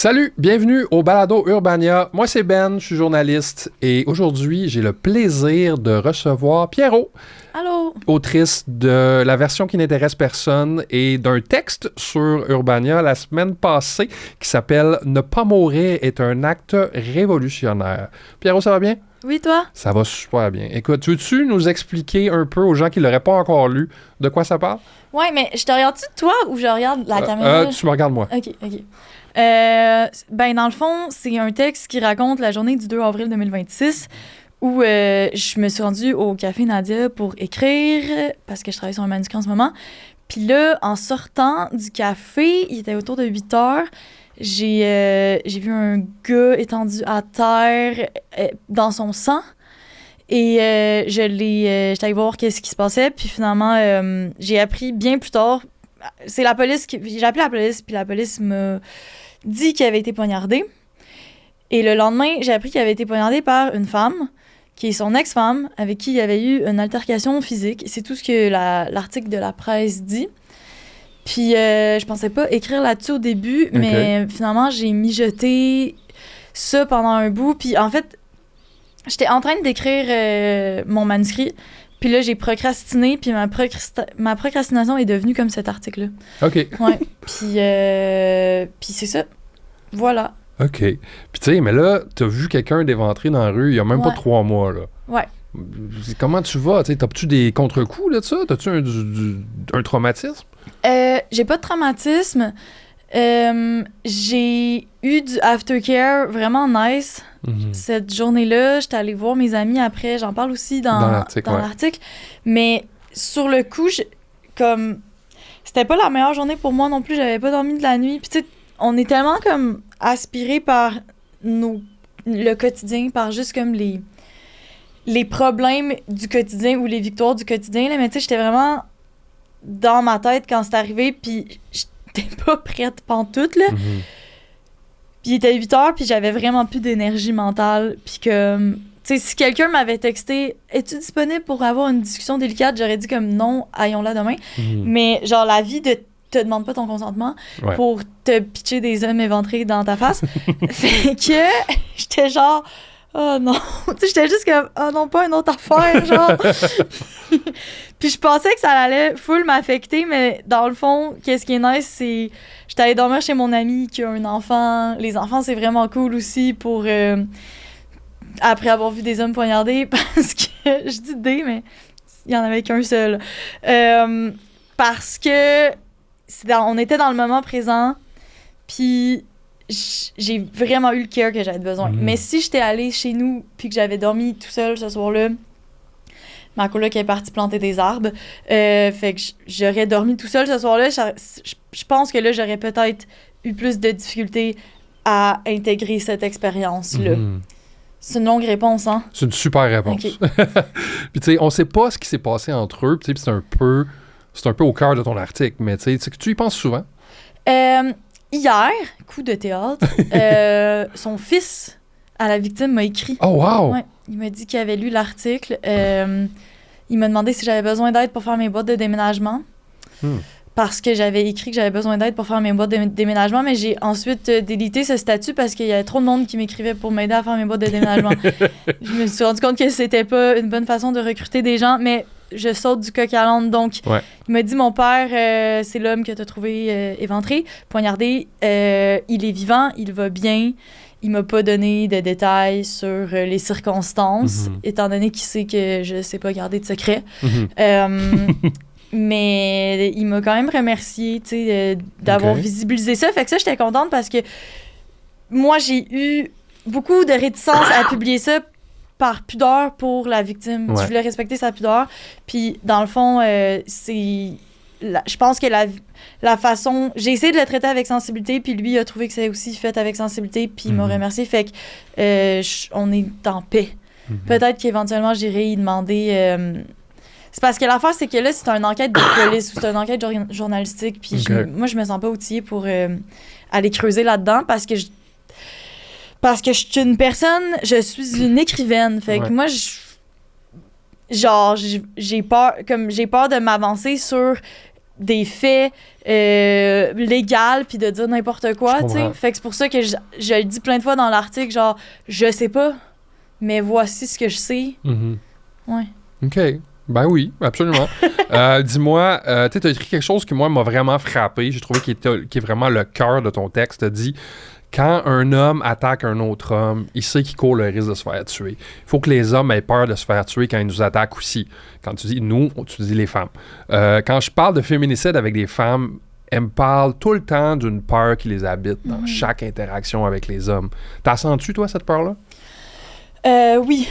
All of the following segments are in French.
Salut, bienvenue au Balado Urbania. Moi, c'est Ben, je suis journaliste et aujourd'hui, j'ai le plaisir de recevoir Pierrot. Allô? Autrice de La version qui n'intéresse personne et d'un texte sur Urbania la semaine passée qui s'appelle « Ne pas mourir est un acte révolutionnaire ». Pierrot, ça va bien? Oui, toi? Ça va super bien. Écoute, veux-tu nous expliquer un peu aux gens qui ne l'auraient pas encore lu de quoi ça parle? Ouais, mais je te regarde-tu toi ou je regarde la caméra? Tu me regardes moi. OK. Ben, dans le fond, c'est un texte qui raconte la journée du 2 avril 2026 où je me suis rendue au Café Nadia pour écrire parce que je travaille sur un manuscrit en ce moment. Puis là, en sortant du café, il était autour de 8 heures, j'ai vu un gars étendu à terre dans son sang. Et j'étais allée voir qu'est-ce qui se passait. Puis finalement, j'ai appris bien plus tard. C'est la police j'ai appelé la police, puis la police m'a dit qu'il avait été poignardé. Et le lendemain, j'ai appris qu'il avait été poignardé par une femme, qui est son ex-femme, avec qui il avait eu une altercation physique. C'est tout ce que l'article de la presse dit. Puis je pensais pas écrire là-dessus au début, mais finalement, j'ai mijoté ça pendant un bout. Puis en fait, j'étais en train d'écrire mon manuscrit. Puis là, j'ai procrastiné, puis ma procrastination est devenue comme cet article-là. OK. Ouais. Puis c'est ça. Voilà. OK. Puis tu sais, mais là, t'as vu quelqu'un d'éventré dans la rue il y a même pas 3 mois, là. Ouais. Comment tu vas? T'as-tu des contre-coups là, de ça? T'as-tu un traumatisme? J'ai pas de traumatisme. J'ai eu du aftercare vraiment nice. Cette journée-là, j'étais allée voir mes amis après. J'en parle aussi dans l'article. Mais sur le coup, c'était pas la meilleure journée pour moi non plus. J'avais pas dormi de la nuit. Puis tu sais, on est tellement comme aspirés par le quotidien, par juste comme les problèmes du quotidien ou les victoires du quotidien. Là. Mais tu sais, j'étais vraiment dans ma tête quand c'est arrivé. Puis j'étais pas prête pantoute, là. Puis il était 8 heures, puis j'avais vraiment plus d'énergie mentale. Puis que, tu sais, si quelqu'un m'avait texté « Es-tu disponible pour avoir une discussion délicate? » J'aurais dit comme « Non, aillons-la demain. » Mais genre, la vie te demande pas ton consentement pour te pitcher des hommes éventrés dans ta face. Fait que j'étais genre « Oh non! » Tu sais, j'étais juste comme « Oh non, pas une autre affaire! » genre. Puis je pensais que ça allait full m'affecter, mais dans le fond, qu'est-ce qui est nice, c'est... J'étais allée dormir chez mon ami qui a un enfant. Les enfants, c'est vraiment cool aussi pour... après avoir vu des hommes poignardés, parce que... Je dis des, mais il y en avait qu'un seul. Parce que on était dans le moment présent, puis j'ai vraiment eu le care que j'avais besoin. Mais si j'étais allée chez nous, puis que j'avais dormi tout seul ce soir-là, ma coloc est partie planter des arbres. Fait que j'aurais dormi tout seul ce soir-là. Je pense que là, j'aurais peut-être eu plus de difficultés à intégrer cette expérience-là. C'est une longue réponse, hein? C'est une super réponse. Okay. Puis tu sais, on sait pas ce qui s'est passé entre eux. Puis c'est un peu au cœur de ton article. Mais tu sais, tu y penses souvent? Hier, coup de théâtre, son fils à la victime m'a écrit. Oh wow! Ouais, il m'a dit qu'il avait lu l'article. Il m'a demandé si j'avais besoin d'aide pour faire mes boîtes de déménagement. Parce que j'avais écrit que j'avais besoin d'aide pour faire mes boîtes de déménagement, mais j'ai ensuite délité ce statut parce qu'il y avait trop de monde qui m'écrivait pour m'aider à faire mes boîtes de déménagement. Je me suis rendu compte que c'était pas une bonne façon de recruter des gens, mais je saute du coq à l'âne. Donc, il m'a dit, mon père, c'est l'homme que tu as trouvé éventré, poignardé. Il est vivant, il va bien. Il m'a pas donné de détails sur les circonstances, étant donné qu'il sait que je sais pas garder de secret. Mais il m'a quand même remercié, tu sais, d'avoir visibilisé ça. Fait que ça, j'étais contente parce que moi, j'ai eu beaucoup de réticence à publier ça par pudeur pour la victime. Je voulais respecter sa pudeur. Puis, dans le fond, je pense que la façon... J'ai essayé de le traiter avec sensibilité, puis lui, il a trouvé que c'est aussi fait avec sensibilité, puis il m'a remercié. Fait que on est en paix. Peut-être qu'éventuellement, j'irai y demander... c'est parce que l'affaire, c'est que là, c'est une enquête de police ou c'est une enquête journalistique, puis moi, je me sens pas outillée pour aller creuser là-dedans, parce que je suis une personne... Je suis une écrivaine. Fait que moi, j'ai peur de m'avancer sur des faits légaux puis de dire n'importe quoi, tu sais. Fait que c'est pour ça que je le dis plein de fois dans l'article, genre, je sais pas, mais voici ce que je sais. Ouais. OK. Ben oui, absolument. Dis-moi, tu as écrit quelque chose qui, moi, m'a vraiment frappé. J'ai trouvé qui est vraiment le cœur de ton texte. Tu as dit, quand un homme attaque un autre homme, il sait qu'il court le risque de se faire tuer. Il faut que les hommes aient peur de se faire tuer quand ils nous attaquent aussi. Quand tu dis nous, tu dis les femmes. Quand je parle de féminicide avec des femmes, elles me parlent tout le temps d'une peur qui les habite dans chaque interaction avec les hommes. T'as senti, toi, cette peur-là? Oui.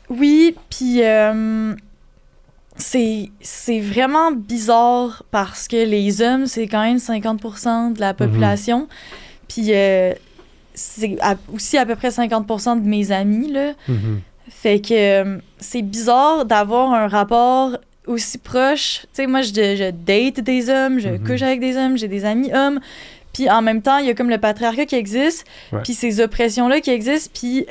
Oui, puis... C'est vraiment bizarre parce que les hommes, c'est quand même 50% de la population. Puis c'est aussi à peu près 50% de mes amis, là. Fait que c'est bizarre d'avoir un rapport aussi proche. Tu sais, moi, je date des hommes, je couche avec des hommes, j'ai des amis hommes. Puis en même temps, il y a comme le patriarcat qui existe, puis ces oppressions-là qui existent. Puis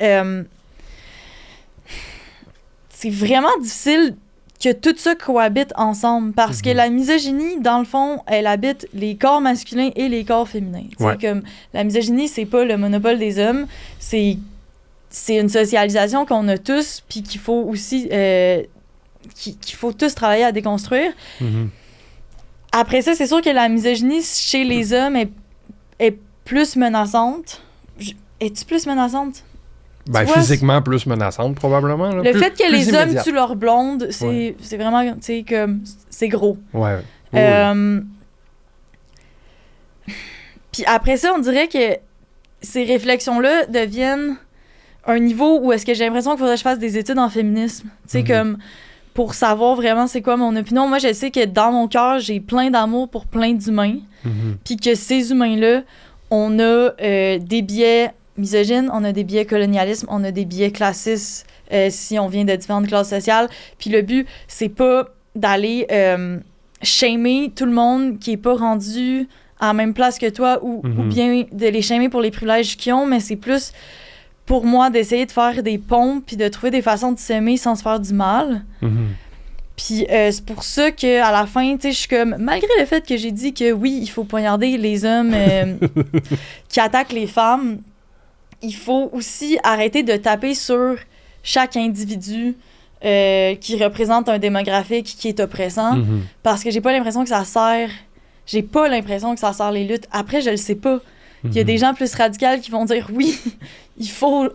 c'est vraiment difficile que tout ça cohabite ensemble. Parce que la misogynie, dans le fond, elle habite les corps masculins et les corps féminins. Comme la misogynie, c'est pas le monopole des hommes, c'est une socialisation qu'on a tous, puis qu'il faut aussi... qu'il faut tous travailler à déconstruire. Après ça, c'est sûr que la misogynie chez les hommes est plus menaçante. Es-tu plus menaçante? Ben, physiquement plus menaçante, probablement. Là. Le fait que les hommes tuent leurs blondes, c'est vraiment, tu sais, comme, c'est gros. Ouais. Puis après ça, on dirait que ces réflexions-là deviennent un niveau où est-ce que j'ai l'impression qu'il faudrait que je fasse des études en féminisme. Tu sais, comme, pour savoir vraiment c'est quoi mon opinion. Moi, je sais que dans mon cœur, j'ai plein d'amour pour plein d'humains. Puis que ces humains-là, on a des biais misogyne, on a des biais colonialisme, on a des biais classistes si on vient de différentes classes sociales. Puis le but, c'est pas d'aller shamer tout le monde qui est pas rendu à la même place que toi ou bien de les shamer pour les privilèges qu'ils ont, mais c'est plus pour moi d'essayer de faire des ponts puis de trouver des façons de s'aimer sans se faire du mal. Puis c'est pour ça qu'à la fin, tu sais, je suis comme, malgré le fait que j'ai dit que oui, il faut poignarder les hommes qui attaquent les femmes, il faut aussi arrêter de taper sur chaque individu qui représente un démographique qui est oppressant, parce que j'ai pas l'impression que ça sert les luttes. Après, je le sais pas. Il y a des gens plus radicaux qui vont dire oui, il faut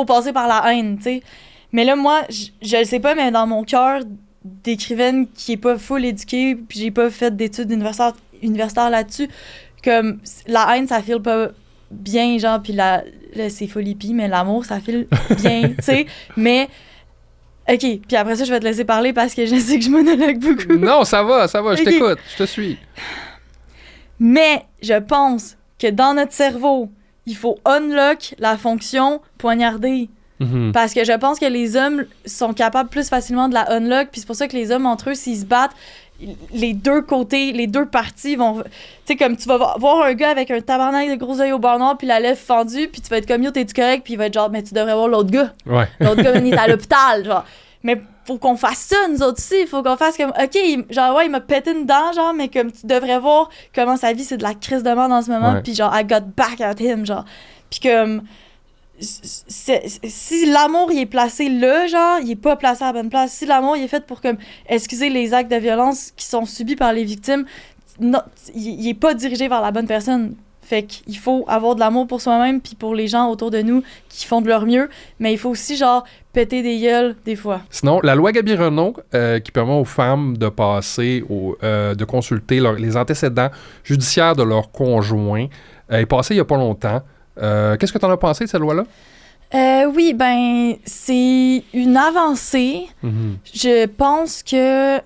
passer par la haine, tu sais. Mais là, moi, je le sais pas, mais dans mon cœur d'écrivaine qui est pas full éduquée, puis j'ai pas fait d'études universitaires là-dessus, comme la haine, ça file pas bien, genre, puis là c'est full hippie, mais l'amour, ça file bien, tu sais. Mais, OK, puis après ça, je vais te laisser parler parce que je sais que je monologue beaucoup. Non, ça va, je t'écoute, je te suis. Mais je pense que dans notre cerveau, il faut unlock la fonction poignarder. Parce que je pense que les hommes sont capables plus facilement de la unlock, puis c'est pour ça que les hommes, entre eux, s'ils se battent, les deux côtés, les deux parties vont... Tu sais, comme tu vas voir un gars avec un tabarnak de gros yeux au bord noir puis la lèvre fendue, puis tu vas être comme, yo, t'es-tu correct? Puis il va être genre, mais tu devrais voir l'autre gars. L'autre gars, il est à l'hôpital, genre. Mais faut qu'on fasse ça, nous autres aussi. Il faut qu'on fasse comme, OK, genre, ouais, il m'a pété une dent, genre, mais comme tu devrais voir comment sa vie, c'est de la crise de mort en ce moment, puis genre, I got back at him, genre. Puis comme... si l'amour il est placé là, genre, il est pas placé à la bonne place. Si l'amour il est fait pour comme excuser les actes de violence qui sont subis par les victimes, non, il est pas dirigé vers la bonne personne. Fait qu'il faut avoir de l'amour pour soi-même puis pour les gens autour de nous qui font de leur mieux, mais il faut aussi genre péter des gueules des fois. Sinon, la loi Gabi-Renault qui permet aux femmes de passer de consulter les antécédents judiciaires de leurs conjoints est passée il y a pas longtemps. Qu'est-ce que tu en as pensé de cette loi-là? Oui, ben, c'est une avancée. Je pense que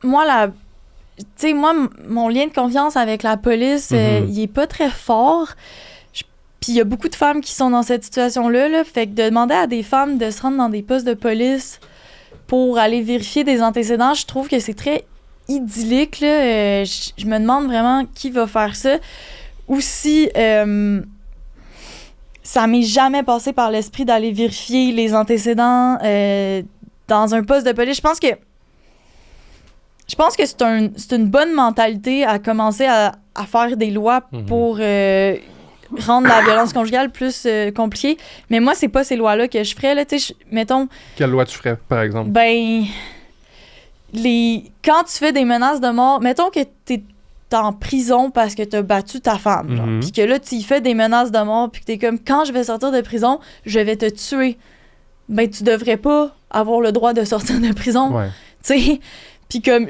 moi, mon lien de confiance avec la police, il est pas très fort. Puis il y a beaucoup de femmes qui sont dans cette situation-là, là, fait que de demander à des femmes de se rendre dans des postes de police pour aller vérifier des antécédents, je trouve que c'est très idyllique, là. Je me demande vraiment qui va faire ça. Aussi... ça m'est jamais passé par l'esprit d'aller vérifier les antécédents dans un poste de police. Je je pense que c'est une bonne mentalité à commencer à faire des lois pour rendre la violence conjugale plus compliquée. Mais moi, c'est pas ces lois-là que je ferais. Là, mettons... Quelle loi tu ferais, par exemple? Ben, quand tu fais des menaces de mort, mettons que t'es en prison parce que t'as battu ta femme, genre, puis que là, tu y fais des menaces de mort, puis que t'es comme, quand je vais sortir de prison, je vais te tuer. Ben, tu devrais pas avoir le droit de sortir de prison. Ouais. Tu sais, puis comme,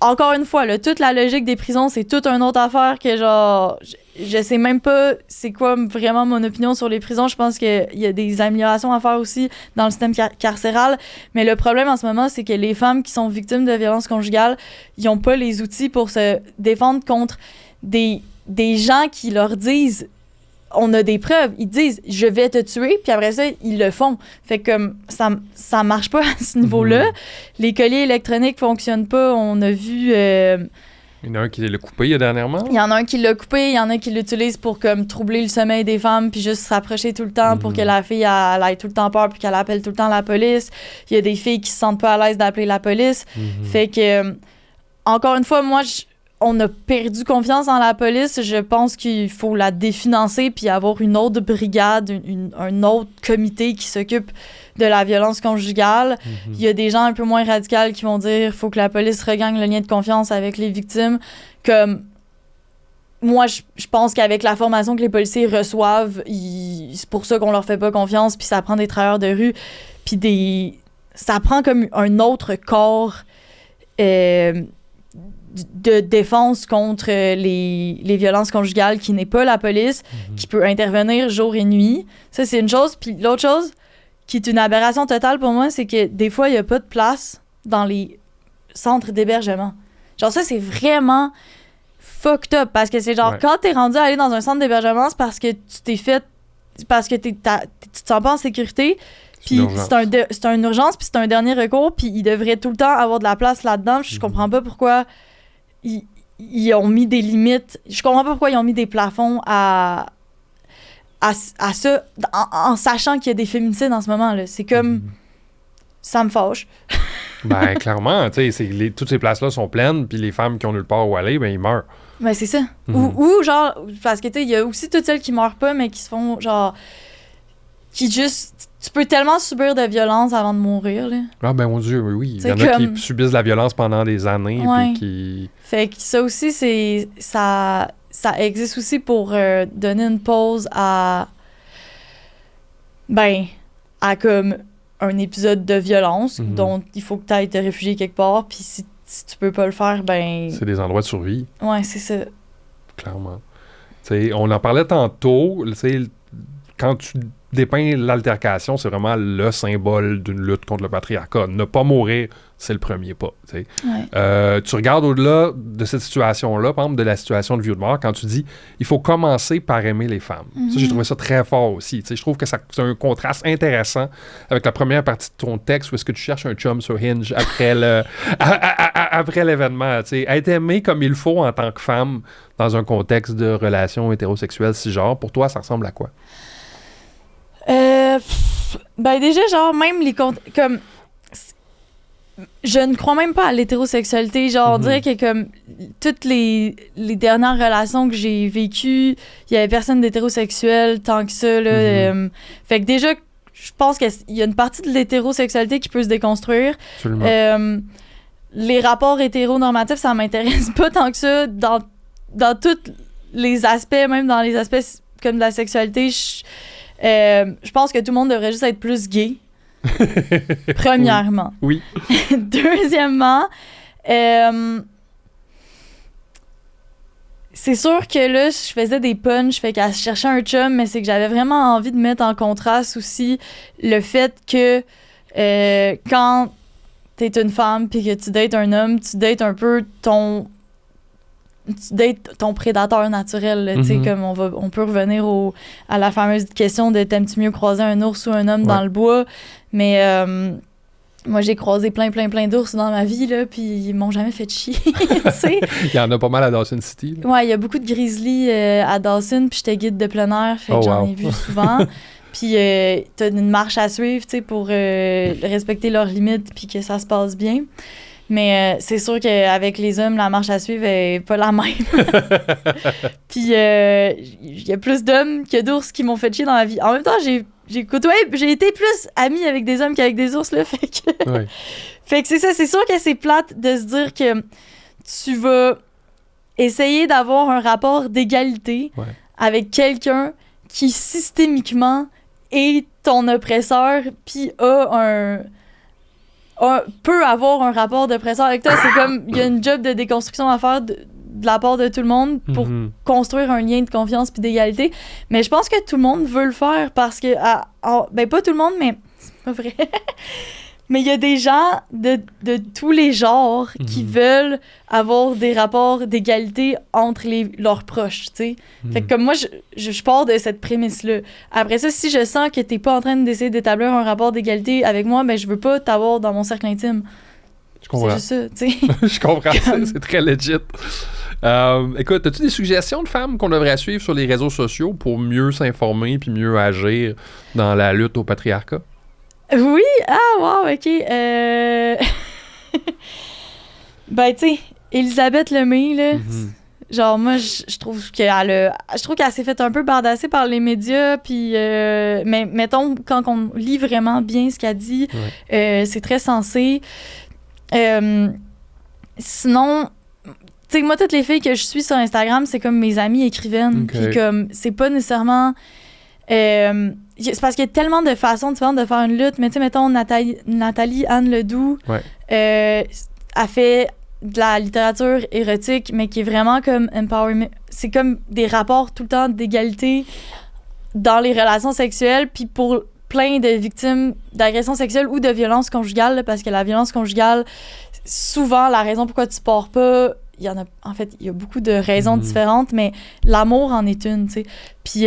encore une fois, là, toute la logique des prisons, c'est toute une autre affaire que genre, je sais même pas c'est quoi vraiment mon opinion sur les prisons. Je pense qu'il y a des améliorations à faire aussi dans le système carcéral. Mais le problème en ce moment, c'est que les femmes qui sont victimes de violences conjugales, ils ont pas les outils pour se défendre contre des gens qui leur disent on a des preuves. Ils disent « je vais te tuer », puis après ça, ils le font. Fait que comme ça marche pas à ce niveau-là. Les colliers électroniques fonctionnent pas. On a vu... Il y en a un qui l'a coupé dernièrement. Il y en a un qui l'a coupé, il y en a qui l'utilise pour comme troubler le sommeil des femmes puis juste se rapprocher tout le temps pour que la fille elle ait tout le temps peur puis qu'elle appelle tout le temps la police. Il y a des filles qui se sentent pas à l'aise d'appeler la police. Fait que, encore une fois, moi, on a perdu confiance en la police. Je pense qu'il faut la définancer puis avoir une autre brigade, un autre comité qui s'occupe de la violence conjugale. Il y a des gens un peu moins radicaux qui vont dire qu'il faut que la police regagne le lien de confiance avec les victimes. Comme moi, je pense qu'avec la formation que les policiers reçoivent, c'est pour ça qu'on leur fait pas confiance, puis ça prend des travailleurs de rue, puis ça prend comme un autre corps de défense contre les violences conjugales qui n'est pas la police, qui peut intervenir jour et nuit. Ça, c'est une chose. Puis l'autre chose, qui est une aberration totale pour moi, c'est que des fois, il n'y a pas de place dans les centres d'hébergement. Genre ça, c'est vraiment fucked up, parce que c'est genre, quand t'es rendu à aller dans un centre d'hébergement, c'est parce que tu t'es fait... parce que tu te sens pas en sécurité, puis c'est une urgence, puis c'est un dernier recours, puis il devrait tout le temps avoir de la place là-dedans. Je comprends pas pourquoi ils ont mis des limites. Je comprends pas pourquoi ils ont mis des plafonds à ça, en sachant qu'il y a des féminicides en ce moment, là. C'est comme... Ça me fâche. Ben, clairement, tu sais, toutes ces places-là sont pleines, puis les femmes qui ont nulle part où aller, ben, ils meurent. Ben, c'est ça. Ou genre, parce que, tu sais, il y a aussi toutes celles qui meurent pas, mais qui se font, genre... qui juste... Tu peux tellement subir de violence avant de mourir, là. Ah, ben, mon Dieu, oui. Il y en a qui subissent de la violence pendant des années, puis qui... Fait que ça aussi, c'est... Ça existe aussi pour donner une pause à... Ben, à comme un épisode de violence dont il faut que tu ailles te réfugier quelque part, puis si tu peux pas le faire, ben... C'est des endroits de survie. Ouais, c'est ça. Clairement. T'sais, on en parlait tantôt, quand tu dépeins l'altercation, c'est vraiment le symbole d'une lutte contre le patriarcat. Ne pas mourir, c'est le premier pas. Ouais. Tu regardes au-delà de cette situation-là, par exemple, de la situation de vie ou de mort, quand tu dis « il faut commencer par aimer les femmes ». Ça, j'ai trouvé ça très fort aussi. Je trouve que c'est un contraste intéressant avec la première partie de ton texte où est-ce que tu cherches un chum sur Hinge après l'événement. Être aimé comme il faut en tant que femme dans un contexte de relation hétérosexuelle cisgenre, pour toi, ça ressemble à quoi? Ben déjà, genre, même les comme... Je ne crois même pas à l'hétérosexualité. Genre, on dirait que comme toutes les dernières relations que j'ai vécues, il y avait personne d'hétérosexuel tant que ça, là. Fait que déjà, je pense qu'il y a une partie de l'hétérosexualité qui peut se déconstruire. Absolument. Les rapports hétéronormatifs, ça m'intéresse pas tant que ça. Dans tous les aspects, même dans les aspects comme de la sexualité, je pense que tout le monde devrait juste être plus gay. Premièrement. Oui. Deuxièmement, c'est sûr que là, je faisais des punchs, fait qu'à chercher un chum, mais c'est que j'avais vraiment envie de mettre en contraste aussi le fait que quand t'es une femme puis que tu dates un homme, tu dates un peu ton prédateur naturel, tu sais, comme on peut revenir à la fameuse question de t'aimes-tu mieux croiser un ours ou un homme dans le bois, mais moi j'ai croisé plein d'ours dans ma vie, là, puis ils m'ont jamais fait chier, tu sais. Il y en a pas mal à Dawson City. Là. Ouais, il y a beaucoup de grizzlies à Dawson, puis j'étais guide de plein air, fait que j'en ai vu souvent. Puis t'as une marche à suivre, tu sais, pour respecter leurs limites puis que ça se passe bien. Mais c'est sûr qu'avec les hommes, la marche à suivre est pas la même. Puis il y a plus d'hommes que d'ours qui m'ont fait chier dans la vie. En même temps, j'ai côtoyé, j'ai été plus amie avec des hommes qu'avec des ours, là. Fait que c'est ça, c'est sûr que c'est plate de se dire que tu vas essayer d'avoir un rapport d'égalité avec quelqu'un qui systémiquement est ton oppresseur, puis peut avoir un rapport d'oppresseur avec toi. C'est comme, il y a une job de déconstruction à faire de la part de tout le monde pour construire un lien de confiance puis d'égalité. Mais je pense que tout le monde veut le faire parce que, ben pas tout le monde, mais c'est pas vrai. Mais il y a des gens de tous les genres qui veulent avoir des rapports d'égalité entre leurs proches, tu sais. Fait que comme moi, je pars de cette prémisse-là. Après ça, si je sens que t'es pas en train d'essayer d'établir un rapport d'égalité avec moi, ben je veux pas t'avoir dans mon cercle intime. Je comprends. C'est juste ça, tu sais. Je comprends ça, c'est très legit. Écoute, as-tu des suggestions de femmes qu'on devrait suivre sur les réseaux sociaux pour mieux s'informer puis mieux agir dans la lutte au patriarcat? Oui, wow, ok. Ben, tu sais, Elisabeth Lemay, là, genre, moi, je trouve qu'elle s'est fait un peu bardasser par les médias, puis, mais mettons, quand on lit vraiment bien ce qu'elle dit, c'est très sensé. Sinon, tu sais, moi, toutes les filles que je suis sur Instagram, c'est comme mes amies écrivaines, puis comme, c'est pas nécessairement... c'est parce qu'il y a tellement de façons différentes de faire une lutte, mais tu sais, mettons, Nathalie Anne Ledoux a fait de la littérature érotique, mais qui est vraiment comme empowerment. C'est comme des rapports tout le temps d'égalité dans les relations sexuelles, puis pour plein de victimes d'agressions sexuelles ou de violences conjugales, là, parce que la violence conjugale, souvent, la raison pourquoi tu pars pas, il y a beaucoup de raisons différentes, mais l'amour en est une, tu sais. Puis...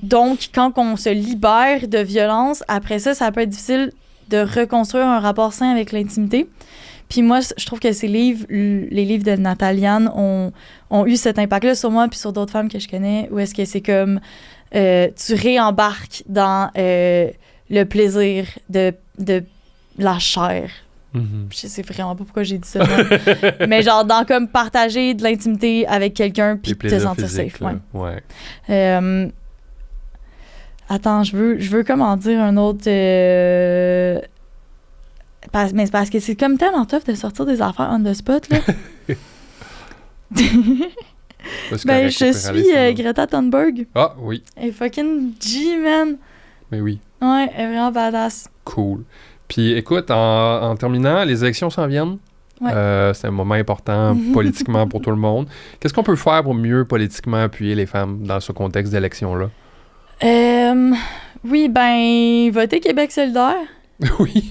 donc, quand on se libère de violence, après ça peut être difficile de reconstruire un rapport sain avec l'intimité. Puis moi, je trouve que les livres de Nathalie Anne ont eu cet impact-là sur moi puis sur d'autres femmes que je connais, où est-ce que c'est comme tu réembarques dans le plaisir de la chair. Je sais vraiment pas pourquoi j'ai dit ça, mais genre dans comme partager de l'intimité avec quelqu'un puis te sentir safe. Attends, je veux comment dire un autre... mais c'est parce que c'est comme tellement tough de sortir des affaires on the spot, là. Ben, je suis Greta Thunberg. Ah, oui. Elle est fucking G, man. Mais oui. Ouais, elle est vraiment badass. Cool. Puis écoute, en terminant, les élections s'en viennent. C'est un moment important politiquement pour tout le monde. Qu'est-ce qu'on peut faire pour mieux politiquement appuyer les femmes dans ce contexte d'élection-là? Oui, ben, voter Québec solidaire. Oui.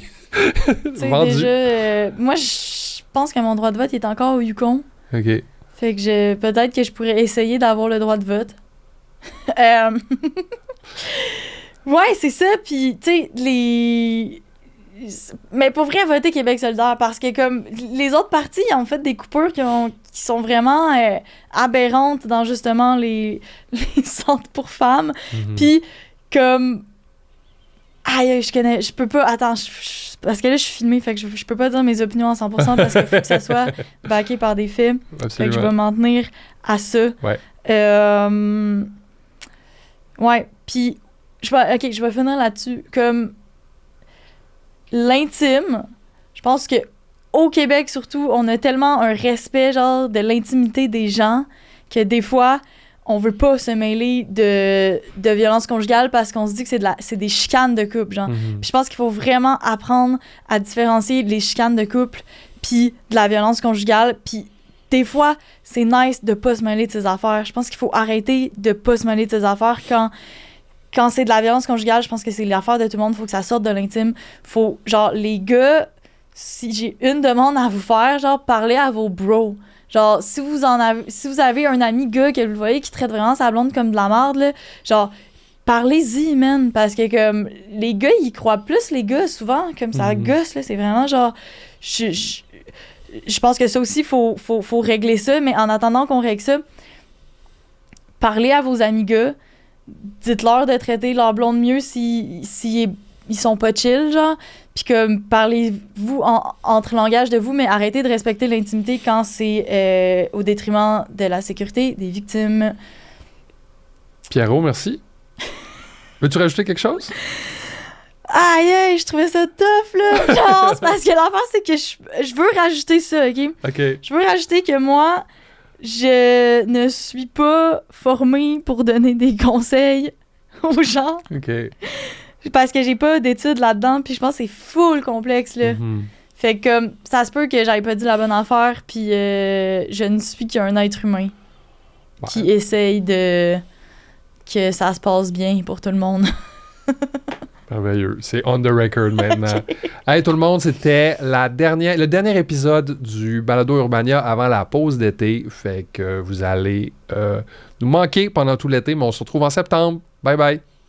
Vendu. Déjà, moi, je pense que mon droit de vote est encore au Yukon. OK. Fait que peut-être que je pourrais essayer d'avoir le droit de vote. Ouais, c'est ça. Puis, tu sais, mais pour vrai, voter Québec solidaire, parce que comme les autres partis ont fait des coupures qui sont vraiment aberrantes dans justement les centres pour femmes. Puis comme je peux pas, attends, parce que là je suis filmée, fait que je peux pas dire mes opinions à 100% parce qu'il faut que ça soit backé par des faits. Absolument. Fait que je vais m'en tenir à ça. Ouais, puis je vais finir là-dessus. Comme l'intime, je pense que au Québec surtout, on a tellement un respect genre de l'intimité des gens que des fois on veut pas se mêler de violence conjugale parce qu'on se dit que c'est des chicanes de couple, genre. Puis je pense qu'il faut vraiment apprendre à différencier les chicanes de couple puis de la violence conjugale. Puis des fois, c'est nice de pas se mêler de ses affaires. Je pense qu'il faut arrêter de pas se mêler de ses affaires quand c'est de la violence conjugale. Je pense que c'est l'affaire de tout le monde. Faut que ça sorte de l'intime. Faut, genre, les gars, si j'ai une demande à vous faire, genre, parlez à vos bros. Genre, si vous avez un ami gars que vous voyez qui traite vraiment sa blonde comme de la merde, là, genre, parlez-y, man. Parce que, comme, les gars, ils croient plus les gars, souvent. Comme ça gosse, là. C'est vraiment, genre... Je pense que ça aussi, faut régler ça. Mais en attendant qu'on règle ça, parlez à vos amis gars. Dites-leur de traiter leur blonde mieux si ils sont pas chill, genre. Puis comme, parlez-vous entre langage de vous, mais arrêtez de respecter l'intimité quand c'est au détriment de la sécurité des victimes. Pierrot, merci. Veux-tu rajouter quelque chose? Aïe, je trouvais ça tough, là. Genre, c'est parce que l'affaire, c'est que je veux rajouter ça, OK? Je veux rajouter que moi, je ne suis pas formée pour donner des conseils aux gens. OK. Parce que j'ai pas d'études là-dedans, puis je pense que c'est full complexe, là. Fait que ça se peut que j'aille pas dit la bonne affaire, puis je ne suis qu'un être humain qui essaye que ça se passe bien pour tout le monde. Merveilleux. C'est on the record maintenant. Okay. Hey tout le monde, c'était le dernier épisode du Balado Urbania avant la pause d'été. Fait que vous allez nous manquer pendant tout l'été, mais on se retrouve en septembre. Bye bye.